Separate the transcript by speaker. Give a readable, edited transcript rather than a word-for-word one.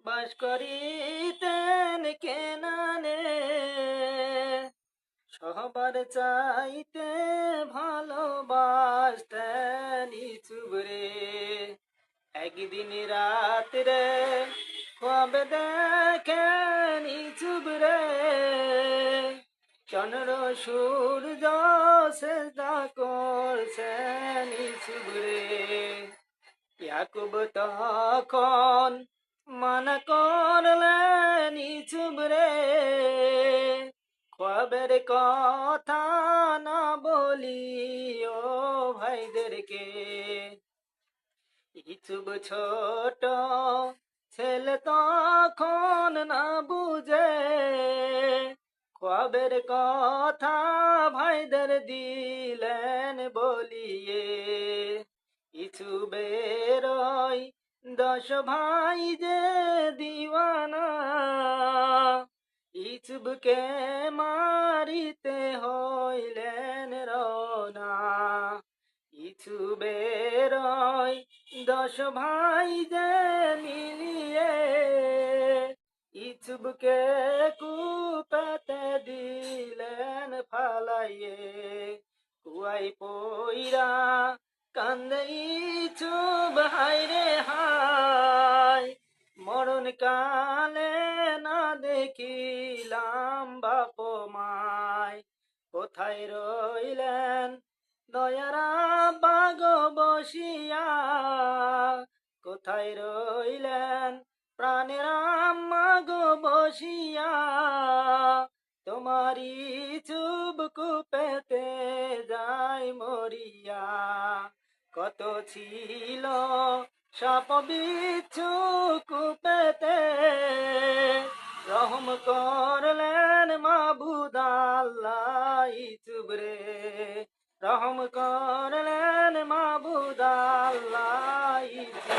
Speaker 1: বাস করিতেন কেনানে, সবার চাইতে ভালোবাসতেন ইউসুফ রে। একদিন রাত্রে কবে দেখেন ইউসুফ রে, চন্দ্র সূর্য সেজদা করছেন ইউসুফ রে। ইয়াকুব তখন মানা করলেন ইউসুফ রে, খবের কথা না বলিও ভাইদেরকে। ইউসুফ ছোট ছেলে তখন না বুঝে, খবের কথা ভাইদের দিলেন বলিয়ে। ইউসুফের ওই 10 ভাই যে দিওয়ানা, ইউসুফকে মারিতে হইলেন রওনা। ইউসুফের ওই 10 ভাই যে মিলিয়ে, ইউসুফকে কূপেতে দিলেন ফালাইয়ে। কুয়াই পইরা কান্দে ইউসুফ হায়রে হায়, মরণ কালে না দেখিলাম বাপ মায়। কোথায় রইলেন দয়ার আব্বা গো বসিয়া, কোথায় রইলেন প্রাণের আম্মা গো বসিয়া। তোমারি ইউসুফ কূপেতে যায় মরিয়া। কত ছিল সাপ বিচ্ছু কূপেতে, রহম করলেন মাবুদ আল্লাহ ইউসুফ রে। রহম করলেন মাবুদ আল্লাহ ইউসুফ।